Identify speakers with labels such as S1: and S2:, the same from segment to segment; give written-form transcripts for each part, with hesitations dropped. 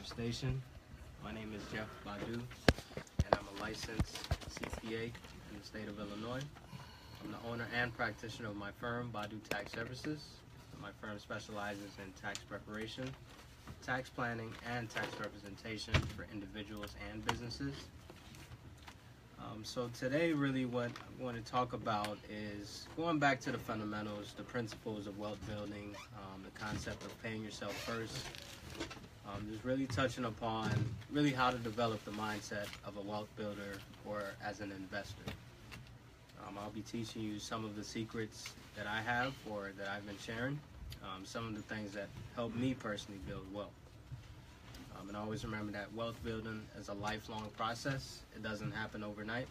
S1: station. My name is Jeff Badu, and I'm a licensed CPA in the state of Illinois. I'm the owner and practitioner of my firm, Badu Tax Services. My firm specializes in tax preparation, tax planning, and tax representation for individuals and businesses. So today, really what I want to talk about is going back to the fundamentals, the principles of wealth building, the concept of paying yourself first. Just really touching upon really how to develop the mindset of a wealth builder or as an investor. I'll be teaching you some of the secrets that I have or that I've been sharing, some of the things that help me personally build wealth. And always remember that wealth building is a lifelong process. It doesn't happen overnight.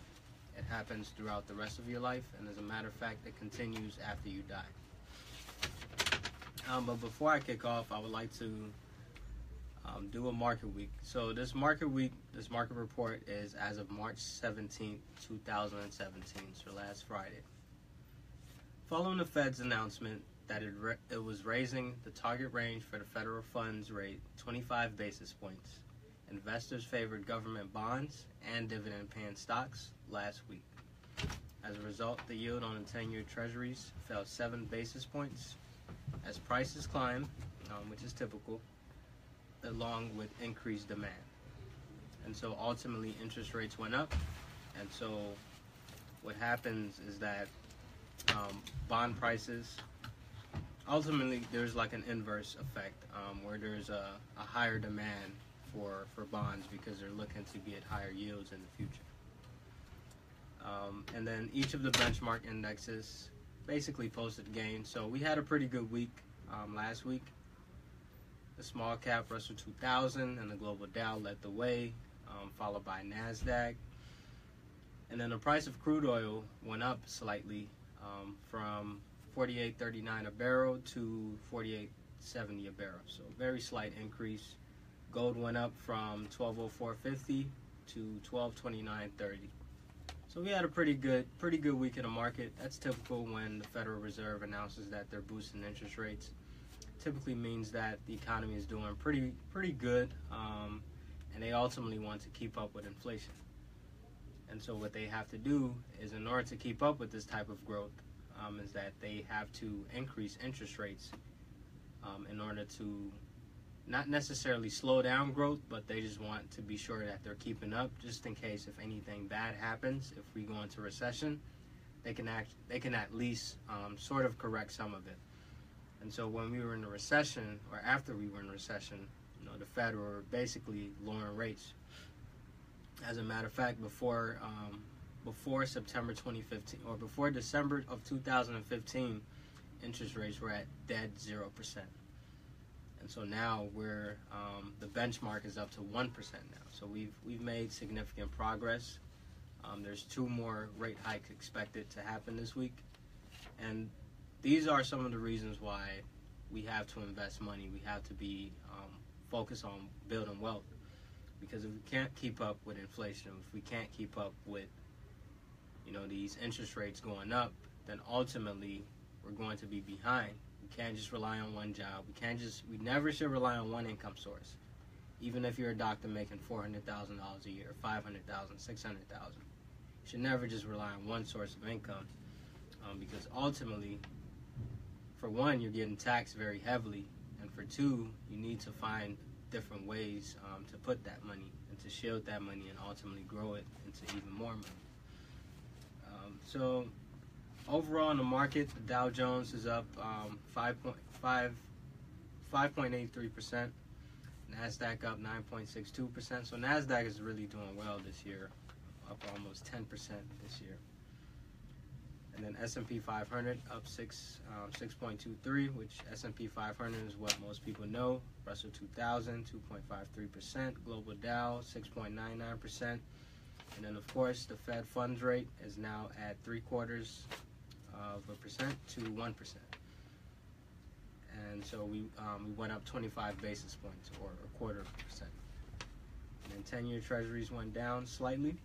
S1: It happens throughout the rest of your life, and as a matter of fact, it continues after you die. But before I kick off, I would like to do a market week. So this market week, this market report is as of March 17th, 2017, so last Friday. Following the Fed's announcement that it was raising the target range for the federal funds rate 25 basis points, investors favored government bonds and dividend-paying stocks last week. As a result, the yield on the 10-year treasuries fell 7 basis points as prices climbed, which is typical, along with increased demand. And so ultimately interest rates went up, and so what happens is that bond prices, ultimately there's like an inverse effect where there's a higher demand for bonds because they're looking to get higher yields in the future. And then each of the benchmark indexes basically posted gains. So we had a pretty good week last week. The small cap Russell 2000 and the global Dow led the way, followed by NASDAQ. And then the price of crude oil went up slightly from $48.39 a barrel to $48.70 a barrel. So very slight increase. Gold went up from $1204.50 to $1229.30. So we had a pretty good week in the market. That's typical when the Federal Reserve announces that they're boosting interest rates. Typically means that the economy is doing pretty good, and they ultimately want to keep up with inflation. And so what they have to do is, in order to keep up with this type of growth, is that they have to increase interest rates in order to not necessarily slow down growth, but they just want to be sure that they're keeping up, just in case if anything bad happens, if we go into recession, they can at least sort of correct some of it. And so when we were in a recession, or after we were in a recession, the Fed were basically lowering rates. As a matter of fact, before September 2015, or before December of 2015, interest rates were at dead 0%. And so now the benchmark is up to 1% now. So we've made significant progress. There's 2 more rate hikes expected to happen this week, and these are some of the reasons why we have to invest money. We have to be focused on building wealth, because if we can't keep up with inflation, if we can't keep up with these interest rates going up, then ultimately we're going to be behind. We can't just rely on one job. We never should rely on one income source. Even if you're a doctor making $400,000 a year, $500,000, $600,000, you should never just rely on one source of income, because ultimately, for one, you're getting taxed very heavily, and for two, you need to find different ways to put that money and to shield that money and ultimately grow it into even more money. So overall in the market, the Dow Jones is up 5.83%, NASDAQ up 9.62%. So NASDAQ is really doing well this year, up almost 10% this year. And then S&P 500 up 6.23, which S&P 500 is what most people know. Russell 2000 2.53%, Global Dow 6.99%, and then of course the Fed funds rate is now at 0.75% to 1%. And so we went up 25 basis points, or 0.25%. And then 10-year treasuries went down slightly.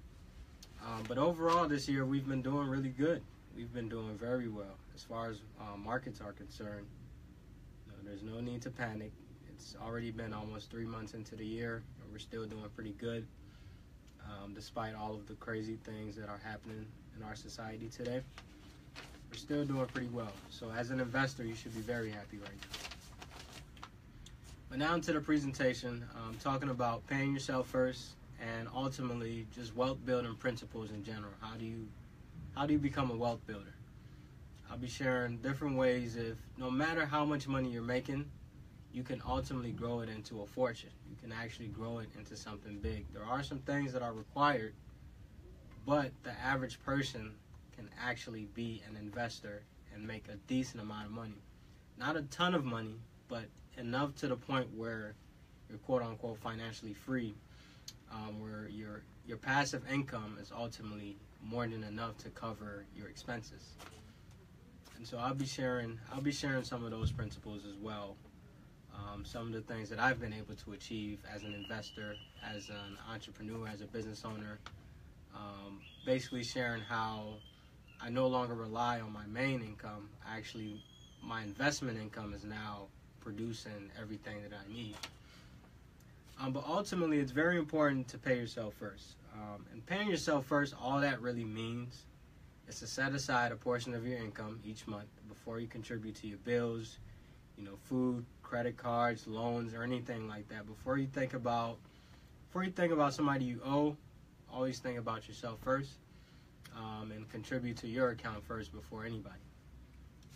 S1: But overall this year we've been doing really good. We've been doing very well as far as markets are concerned. There's no need to panic. It's already been almost 3 months into the year, and we're still doing pretty good, despite all of the crazy things that are happening in our society today. We're still doing pretty well. So as an investor, you should be very happy right now. But now into the presentation, talking about paying yourself first, and ultimately just wealth building principles in general. How do you become a wealth builder? I'll be sharing different ways. If no matter how much money you're making, you can ultimately grow it into a fortune. You can actually grow it into something big. There are some things that are required, but the average person can actually be an investor and make a decent amount of money. Not a ton of money, but enough to the point where you're quote-unquote financially free, where your passive income is ultimately more than enough to cover your expenses. And so I'll be sharing some of those principles as well. Some of the things that I've been able to achieve as an investor, as an entrepreneur, as a business owner. Basically sharing how I no longer rely on my main income. Actually, my investment income is now producing everything that I need. But ultimately, it's very important to pay yourself first. And paying yourself first, all that really means is to set aside a portion of your income each month before you contribute to your bills, food, credit cards, loans, or anything like that. Before you think about somebody you owe, always think about yourself first, and contribute to your account first before anybody.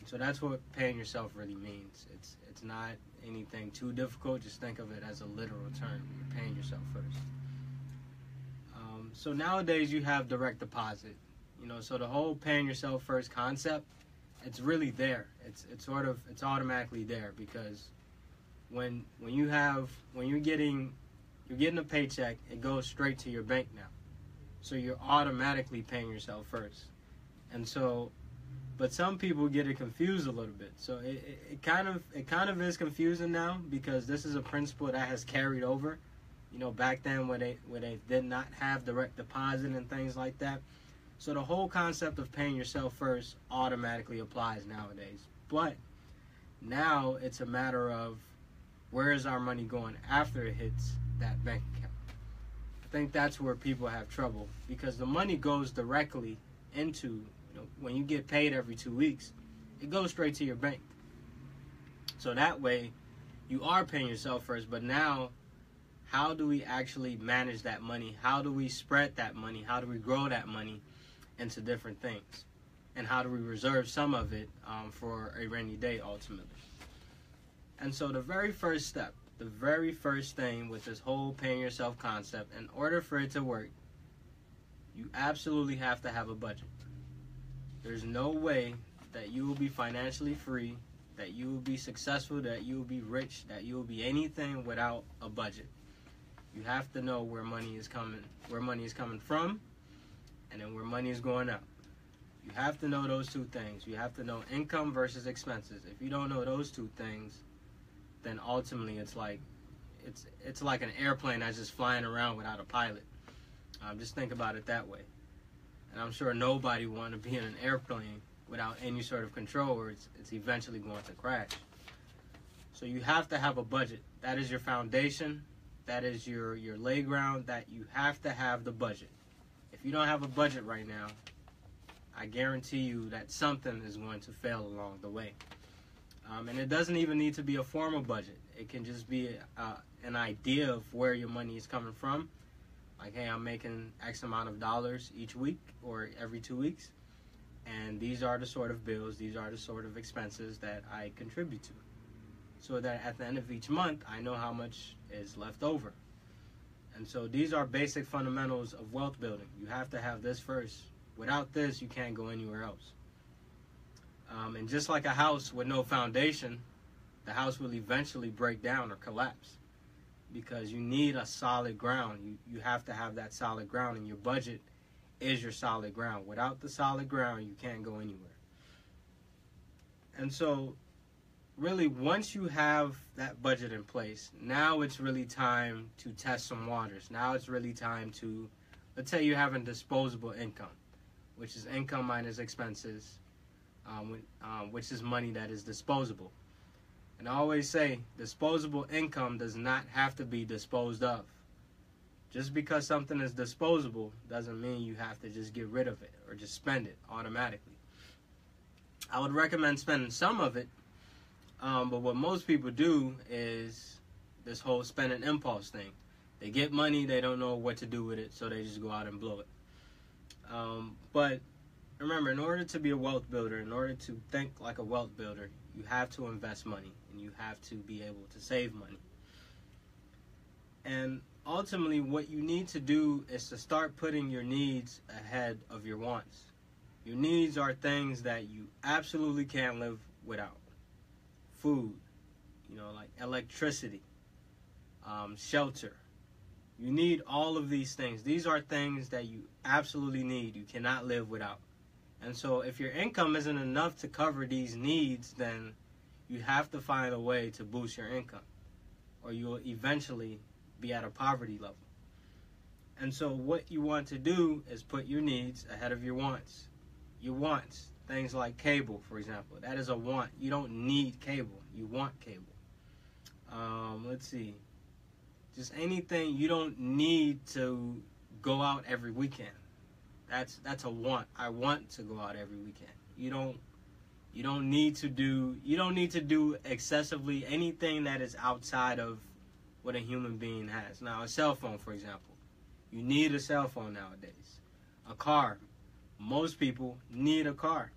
S1: So that's what paying yourself really means. It's not anything too difficult. Just think of it as a literal term. You're paying yourself first. So nowadays you have direct deposit. So the whole paying yourself first concept, it's really there. It's automatically there, because when you're getting a paycheck, it goes straight to your bank now. So you're automatically paying yourself first. And so, but some people get it confused a little bit. So it kind of is confusing now, because this is a principle that has carried over. Back then where they did not have direct deposit and things like that. So the whole concept of paying yourself first automatically applies nowadays. But now it's a matter of, where is our money going after it hits that bank account? I think that's where people have trouble, because the money goes directly into, when you get paid every 2 weeks, it goes straight to your bank. So that way, you are paying yourself first. But now, how do we actually manage that money? How do we spread that money? How do we grow that money into different things? And how do we reserve some of it for a rainy day ultimately? And so the very first step, the very first thing with this whole paying yourself concept, in order for it to work, you absolutely have to have a budget. There's no way that you will be financially free, that you will be successful, that you will be rich, that you will be anything without a budget. You have to know where money is coming from, and then where money is going out. You have to know those two things. You have to know income versus expenses. If you don't know those two things, then ultimately it's like an airplane that's just flying around without a pilot. Just think about it that way. And I'm sure nobody want to be in an airplane without any sort of control, or it's eventually going to crash. So you have to have a budget. That is your foundation. That is your lay ground. That you have to have the budget. If you don't have a budget right now, I guarantee you that something is going to fail along the way. And it doesn't even need to be a formal budget. It can just be an idea of where your money is coming from. Like, hey, I'm making X amount of dollars each week or every 2 weeks. And these are the sort of bills, these are the sort of expenses that I contribute to. So that at the end of each month, I know how much is left over. And so these are basic fundamentals of wealth building. You have to have this first. Without this, you can't go anywhere else. And just like a house with no foundation, the house will eventually break down or collapse, because you need a solid ground. You have to have that solid ground, and your budget is your solid ground. Without the solid ground, you can't go anywhere. And so, really, once you have that budget in place, now it's really time to test some waters. Now it's really time to, let's say you're having disposable income, which is income minus expenses, which is money that is disposable. And I always say, disposable income does not have to be disposed of. Just because something is disposable doesn't mean you have to just get rid of it or just spend it automatically. I would recommend spending some of it, but what most people do is this whole spend an impulse thing. They get money, they don't know what to do with it, so they just go out and blow it. But remember, in order to be a wealth builder, in order to think like a wealth builder, you have to invest money and you have to be able to save money. And ultimately, what you need to do is to start putting your needs ahead of your wants. Your needs are things that you absolutely can't live without. Food, like electricity, shelter. You need all of these things. These are things that you absolutely need. You cannot live without. And so if your income isn't enough to cover these needs, then you have to find a way to boost your income, or you'll eventually be at a poverty level. And so what you want to do is put your needs ahead of your wants. Your wants, things like cable, for example, that is a want. You don't need cable. You want cable. Let's see. Just anything. You don't need to go out every weekend. That's a want. I want to go out every weekend. You don't need to do excessively anything that is outside of what a human being has. Now, a cell phone, for example. You need a cell phone nowadays. A car. Most people need a car.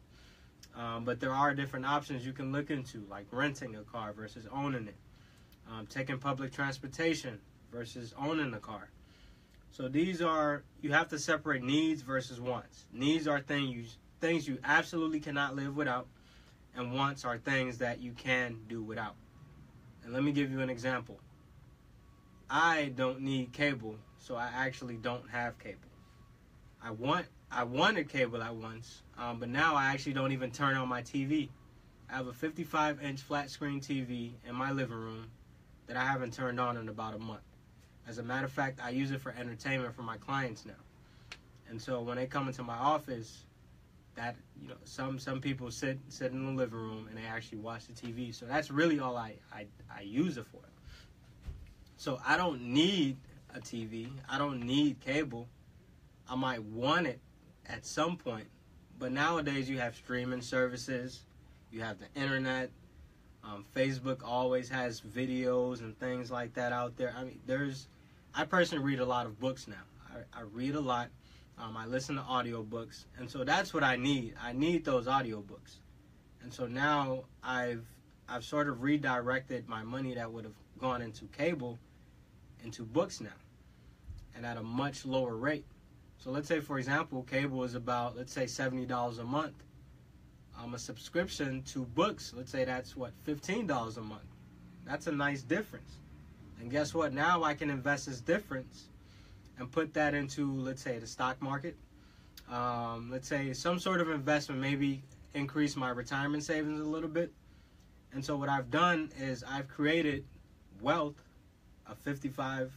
S1: But there are different options you can look into, like renting a car versus owning it. Taking public transportation versus owning a car. So you have to separate needs versus wants. Needs are things you absolutely cannot live without, and wants are things that you can do without. And let me give you an example. I don't need cable, so I actually don't have cable. I wanted cable at once, but now I actually don't even turn on my TV. I have a 55-inch flat screen TV in my living room that I haven't turned on in about a month. As a matter of fact, I use it for entertainment for my clients now. And so when they come into my office, that some people sit in the living room and they actually watch the TV. So that's really all I use it for. So I don't need a TV. I don't need cable. I might want it at some point, but nowadays you have streaming services, you have the internet. Facebook always has videos and things like that out there. I mean, I personally read a lot of books now. I read a lot. I listen to audiobooks, and so that's what I need. I need those audiobooks. And so now I've sort of redirected my money that would have gone into cable into books now, and at a much lower rate. So let's say, for example, cable is about, let's say, $70 a month. A subscription to books, let's say that's what, $15 a month. That's a nice difference. And guess what? Now I can invest this difference and put that into, let's say, the stock market. Let's say some sort of investment, maybe increase my retirement savings a little bit. And so what I've done is I've created wealth of $55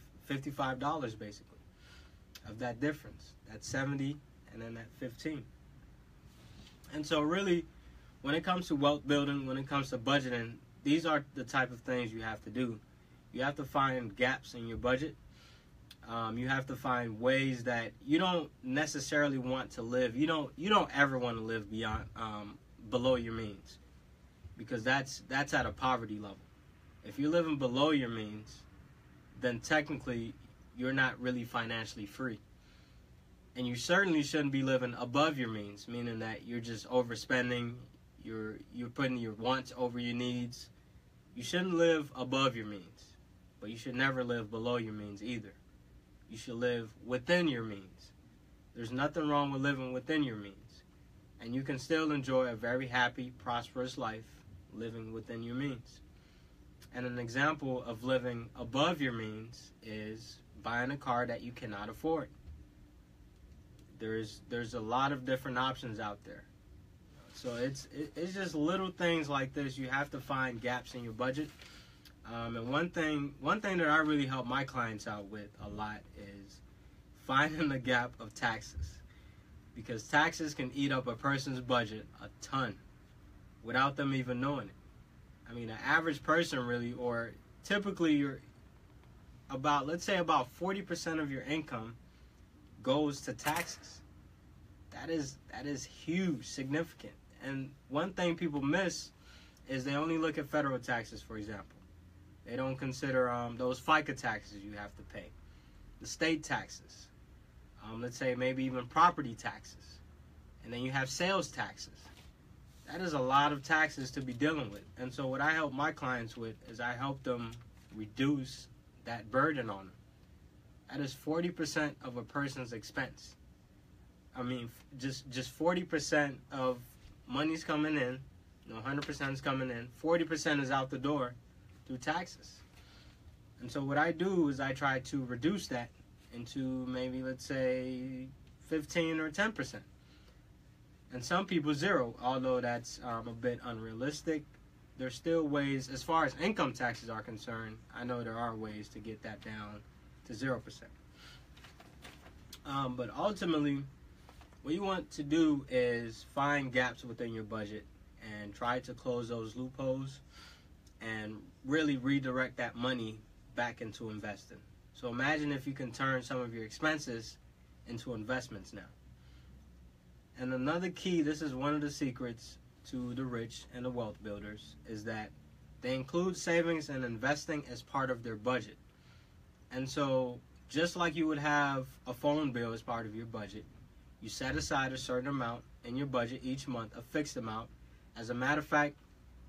S1: basically, of that difference, that 70 and then that 15. And so really, when it comes to wealth building, when it comes to budgeting, these are the type of things you have to do. You have to find gaps in your budget. You have to find ways that you don't necessarily want to live. You don't ever want to live beyond below your means, because that's at a poverty level. If you're living below your means, then technically you're not really financially free. And you certainly shouldn't be living above your means, meaning that you're just overspending, you're putting your wants over your needs. You shouldn't live above your means, but you should never live below your means either. You should live within your means. There's nothing wrong with living within your means. And you can still enjoy a very happy, prosperous life living within your means. And an example of living above your means is buying a car that you cannot afford. There's a lot of different options out there. So it's just little things like this. You have to find gaps in your budget. And one thing that I really help my clients out with a lot is finding the gap of taxes. Because taxes can eat up a person's budget a ton without them even knowing it. I mean, an average person really, or typically you're about, let's say about 40% of your income goes to taxes. That is huge, significant. And one thing people miss is they only look at federal taxes, for example. They don't consider those FICA taxes you have to pay, the state taxes, let's say maybe even property taxes, and then you have sales taxes. That is a lot of taxes to be dealing with. And so what I help my clients with is I help them reduce that burden on them. That is 40% of a person's expense. I mean, just 40% of money's coming in, 100% is coming in, 40% is out the door through taxes. And so what I do is I try to reduce that into maybe, let's say, 15 or 10%. And some people zero, although that's a bit unrealistic. There's still ways, as far as income taxes are concerned, I know there are ways to get that down to 0%. But ultimately, what you want to do is find gaps within your budget and try to close those loopholes and really redirect that money back into investing. So imagine if you can turn some of your expenses into investments now. And another key, this is one of the secrets to the rich and the wealth builders, is that they include savings and investing as part of their budget. And so just like you would have a phone bill as part of your budget, you set aside a certain amount in your budget each month, a fixed amount. As a matter of fact,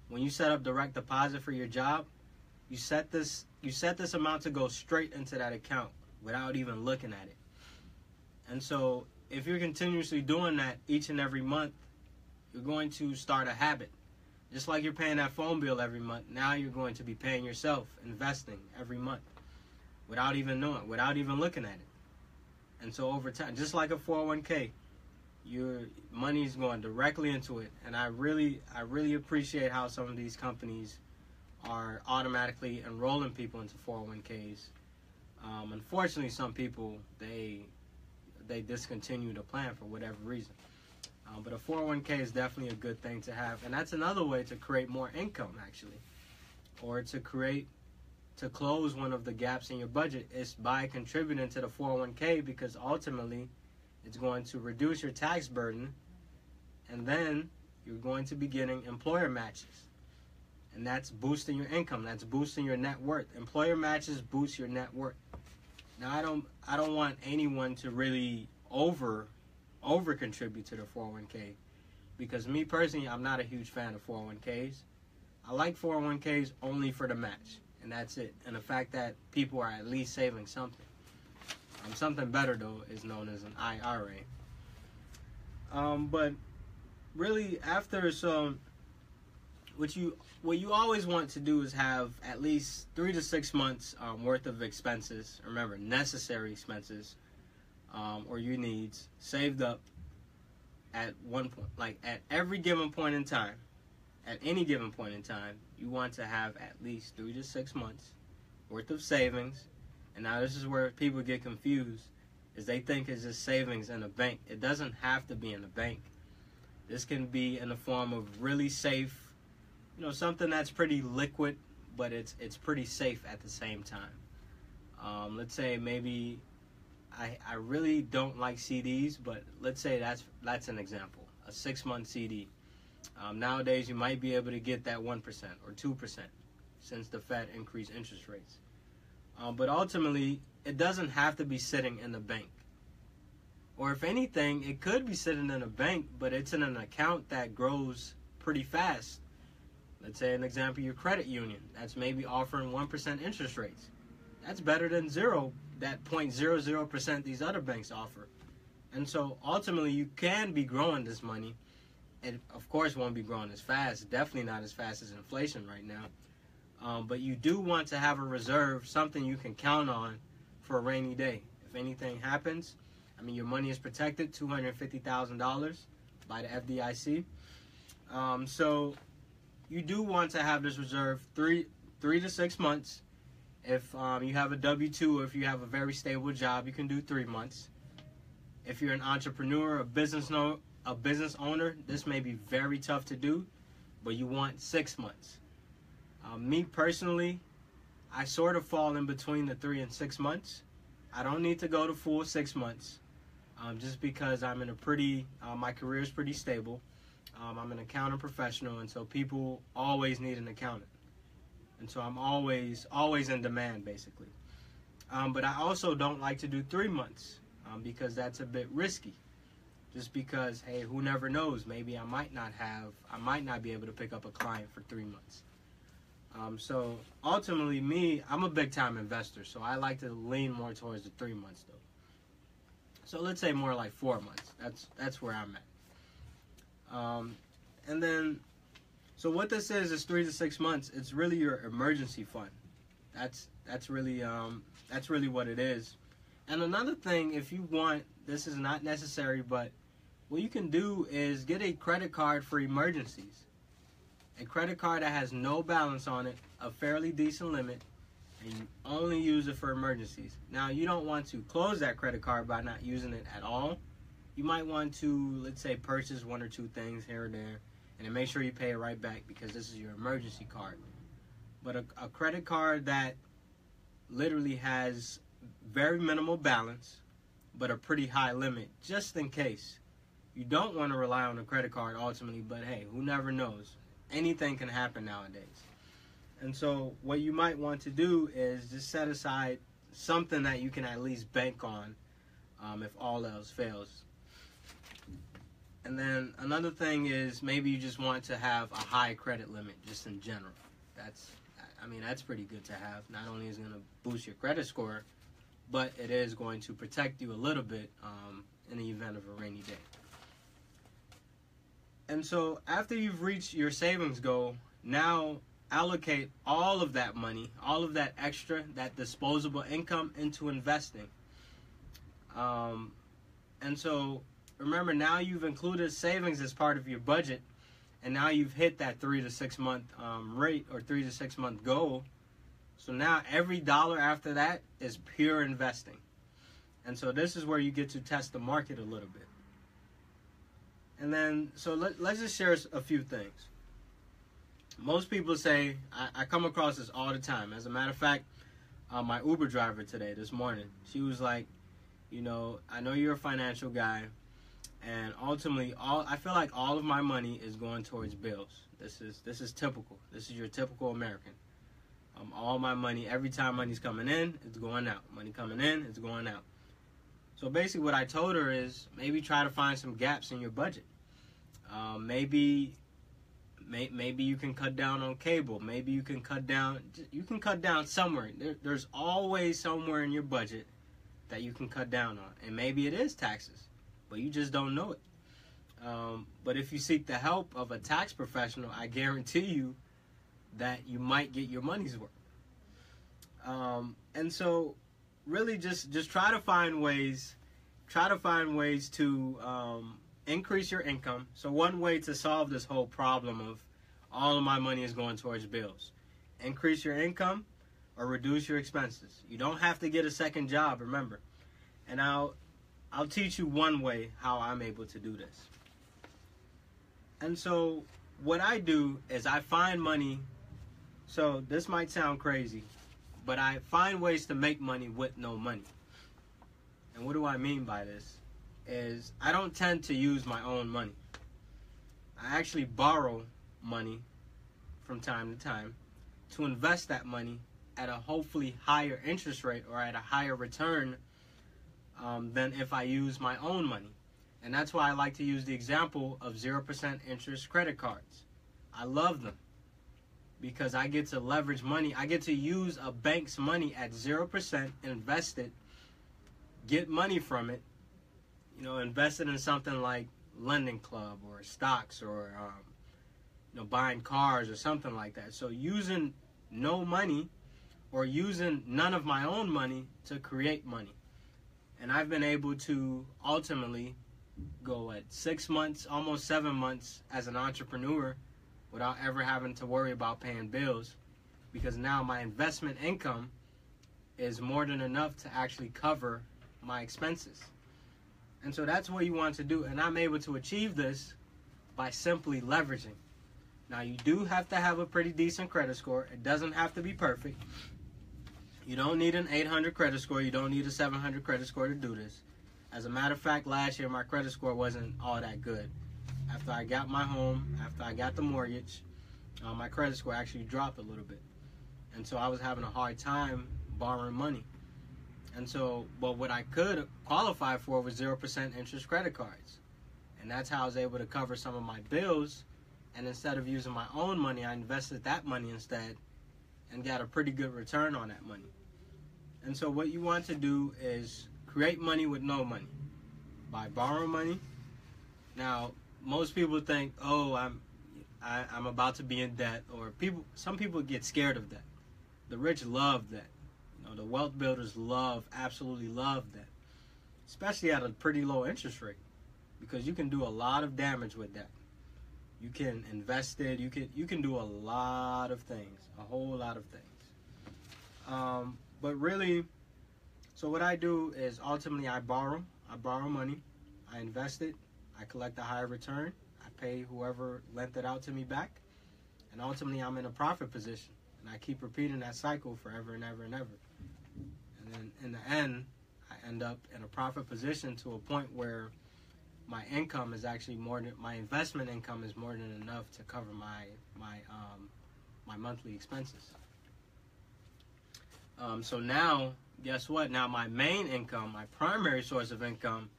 S1: when you set up direct deposit for your job, you set this amount to go straight into that account without even looking at it. And so if you're continuously doing that each and every month, you're going to start a habit. Just like you're paying that phone bill every month, now you're going to be paying yourself, investing every month without even knowing, without even looking at it. And so over time, just like a 401k, your money's going directly into it. And I really appreciate how some of these companies are automatically enrolling people into 401ks. Unfortunately, some people, they discontinue the plan for whatever reason. But a 401k is definitely a good thing to have. And that's another way to create more income, actually. Or to close one of the gaps in your budget is by contributing to the 401k, because ultimately it's going to reduce your tax burden, and then you're going to be getting employer matches. And that's boosting your income. That's boosting your net worth. Employer matches boost your net worth. Now, I don't want anyone to really over contribute to the 401k, because me personally, I'm not a huge fan of 401ks. I like 401ks only for the match, and that's it. And the fact that people are at least saving something. Something better, though, is known as an IRA. But really, after what you always want to do is have at least 3 to 6 months worth of expenses. Remember, necessary expenses or your needs saved up at one point, like at every given point in time. At any given point in time, you want to have at least 3 to 6 months worth of savings. And now this is where people get confused, is they think it's just savings in a bank. It doesn't have to be in a bank. This can be in the form of really safe, something that's pretty liquid, but it's pretty safe at the same time. Let's say maybe I really don't like CDs, but let's say that's an example. A 6-month CD. Nowadays, you might be able to get that 1% or 2% since the Fed increased interest rates. But ultimately, it doesn't have to be sitting in the bank. Or if anything, it could be sitting in a bank, but it's in an account that grows pretty fast. Let's say an example, your credit union. That's maybe offering 1% interest rates. That's better than that 0.00% these other banks offer. And so ultimately, you can be growing this money. It, of course, won't be growing as fast. Definitely not as fast as inflation right now. But you do want to have a reserve, something you can count on for a rainy day. If anything happens, your money is protected, $250,000 by the FDIC. So you do want to have this reserve 3 to 6 months. If you have a W-2 or if you have a very stable job, you can do 3 months. If you're an entrepreneur, a business owner, this may be very tough to do, but you want 6 months. Me personally, I sort of fall in between the 3 and 6 months. I don't need to go to full 6 months, just because I'm in a pretty, my career is pretty stable. I'm an accounting professional, and so people always need an accountant. And so I'm always in demand, basically. But I also don't like to do 3 months, because that's a bit risky. Just because, hey, who never knows? Maybe I might not be able to pick up a client for 3 months. So ultimately, I'm a big time investor, so I like to lean more towards the 3 months though. So let's say more like 4 months. That's where I'm at. And then, so what this is 3 to 6 months. It's really your emergency fund. That's really what it is. And another thing, if you want, this is not necessary, but what you can do is get a credit card for emergencies. A credit card that has no balance on it, a fairly decent limit, and you only use it for emergencies. Now, you don't want to close that credit card by not using it at all. You might want to, let's say, purchase 1 or 2 things here or there, and then make sure you pay it right back because this is your emergency card. But a credit card that literally has very minimal balance, but a pretty high limit, just in case. You don't want to rely on a credit card ultimately, but hey, who never knows? Anything can happen nowadays. And so what you might want to do is just set aside something that you can at least bank on, if all else fails. And then another thing is maybe you just want to have a high credit limit just in general. That's pretty good to have. Not only is it going to boost your credit score, but it is going to protect you a little bit in the event of a rainy day. And so after you've reached your savings goal, now allocate all of that money, all of that extra, that disposable income into investing. And so remember, now you've included savings as part of your budget, and now you've hit that 3 to 6 month rate or 3 to 6 month goal. So now every dollar after that is pure investing. And so this is where you get to test the market a little bit. And then, so let's just share a few things. Most people say, I come across this all the time. As a matter of fact, my Uber driver this morning, she was like, I know you're a financial guy, and ultimately, I feel like all of my money is going towards bills. This is typical. This is your typical American. All my money, every time money's coming in, it's going out. Money coming in, it's going out. So basically what I told her is maybe try to find some gaps in your budget. Maybe you can cut down on cable. Maybe you can cut down somewhere. There's always somewhere in your budget that you can cut down on. And maybe it is taxes, but you just don't know it. But if you seek the help of a tax professional, I guarantee you that you might get your money's worth. And so really just try to find ways to increase your income. So one way to solve this whole problem of all of my money is going towards bills, increase your income or reduce your expenses. You don't have to get a second job, remember. And I'll teach you one way how I'm able to do this. And so what I do is I find money. So this might sound crazy, but I find ways to make money with no money. And what do I mean by this? Is I don't tend to use my own money. I actually borrow money from time to time to invest that money at a hopefully higher interest rate or at a higher return than if I use my own money. And that's why I like to use the example of 0% interest credit cards. I love them because I get to leverage money. I get to use a bank's money at 0%, invest it, get money from it, invest it in something like Lending Club or stocks or buying cars or something like that. So using no money or using none of my own money to create money. And I've been able to ultimately go at 6 months, almost 7 months as an entrepreneur without ever having to worry about paying bills, because now my investment income is more than enough to actually cover my expenses. And so that's what you want to do. And I'm able to achieve this by simply leveraging. Now, you do have to have a pretty decent credit score. It doesn't have to be perfect. You don't need an 800 credit score. You don't need a 700 credit score to do this. As a matter of fact, last year my credit score wasn't all that good. After I got my home, after I got the mortgage, my credit score actually dropped a little bit. And so I was having a hard time borrowing money. And so, but what I could qualify for was 0% interest credit cards. And that's how I was able to cover some of my bills. And instead of using my own money, I invested that money instead and got a pretty good return on that money. And so what you want to do is create money with no money by borrowing money. Now, most people think, oh, I'm about to be in debt, or some people get scared of that. The rich love that. You know, the wealth builders absolutely love that, especially at a pretty low interest rate, because you can do a lot of damage with that. You can invest it. You can do a lot of things, a whole lot of things. But really, so what I do is ultimately I borrow money, I invest it, I collect a higher return, I pay whoever lent it out to me back, and ultimately I'm in a profit position. And I keep repeating that cycle forever and ever and ever. And then in the end, I end up in a profit position to a point where my income is actually my investment income is more than enough to cover my monthly expenses. So now, guess what? Now my main income, my primary source of income,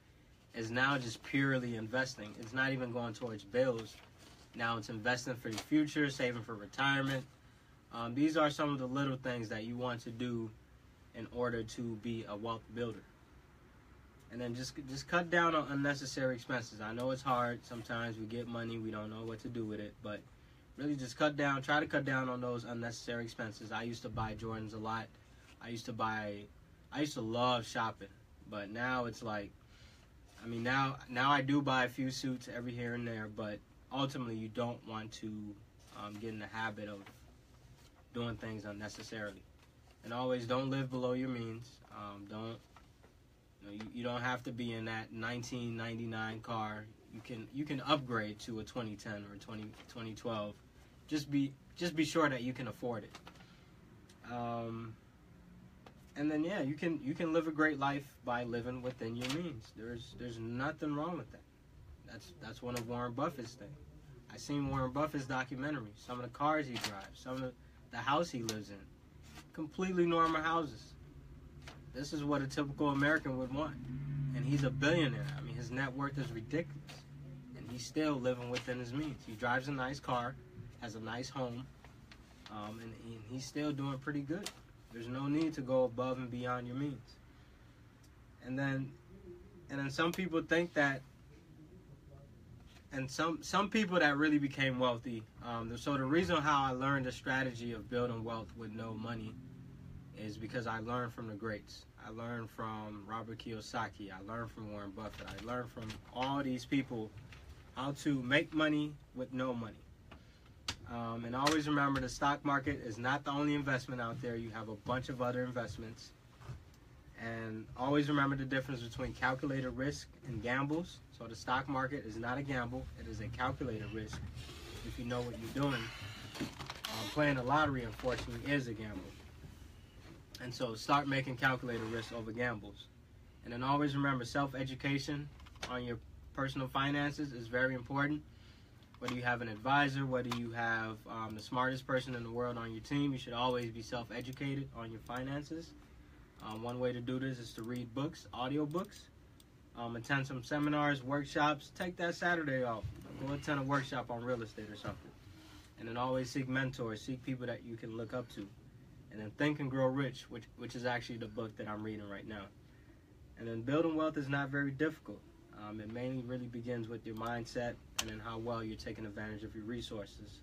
S1: is now just purely investing. It's not even going towards bills. Now it's investing for the future, saving for retirement. These are some of the little things that you want to do in order to be a wealth builder. And then just cut down on unnecessary expenses. I know it's hard. Sometimes we get money, we don't know what to do with it, but really just try to cut down on those unnecessary expenses. I used to buy Jordans a lot. I used to love shopping, but now it's like, I mean, now I do buy a few suits every here and there, but ultimately you don't want to get in the habit of doing things unnecessarily. And always don't live below your means. You don't have to be in that 1999 car. You can upgrade to a 2010 or 2012. Just be sure that you can afford it. And then you can live a great life by living within your means. There's nothing wrong with that. That's one of Warren Buffett's things. I seen Warren Buffett's documentary. Some of the cars he drives, some of the house he lives in, completely normal houses. This is what a typical American would want. And he's a billionaire. I mean, his net worth is ridiculous. And he's still living within his means. He drives a nice car, has a nice home, and he's still doing pretty good. There's no need to go above and beyond your means. And then some people think that, and some people that really became wealthy. So the reason how I learned the strategy of building wealth with no money is because I learned from the greats. I learned from Robert Kiyosaki. I learned from Warren Buffett. I learned from all these people how to make money with no money. And always remember, the stock market is not the only investment out there. You have a bunch of other investments. And always remember the difference between calculated risk and gambles. So the stock market is not a gamble. It is a calculated risk if you know what you're doing. Playing the lottery, unfortunately, is a gamble. And so start making calculated risks over gambles. And then always remember, self-education on your personal finances is very important. Whether you have an advisor, whether you have the smartest person in the world on your team, you should always be self-educated on your finances. One way to do this is to read books, audio books, attend some seminars, workshops. Take that Saturday off. Go attend a workshop on real estate or something. And then always seek mentors, seek people that you can look up to. And then Think and Grow Rich, which is actually the book that I'm reading right now. And then building wealth is not very difficult. It mainly really begins with your mindset and then how well you're taking advantage of your resources.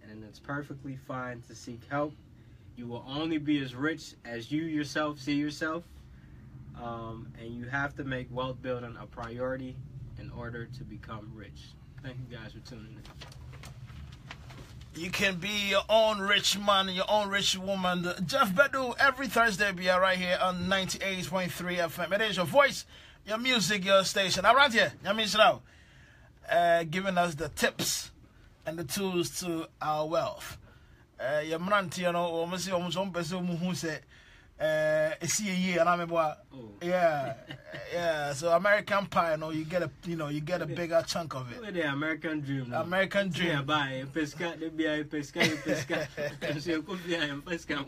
S1: And then it's perfectly fine to seek help. You will only be as rich as you yourself see yourself. And you have to make wealth building a priority in order to become rich. Thank you guys for tuning in.
S2: You can be your own rich man, your own rich woman. Jeff Bedu, every Thursday, be right here on 98.3 FM. It is your voice, your music, your station. Around here, giving us the tips and the tools to our wealth. Your Mranti, you know, almost one person who said, see a year, and I'm yeah. So American Pie, you get a bigger chunk of it.
S1: The American dream.
S2: American dream.
S1: Yeah, buy pesca, the BI pesca. So you could be a pesca.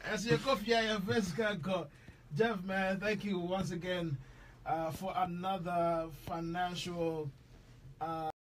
S2: As your coffee, your pesca. Jeff, man, thank you once again for another financial.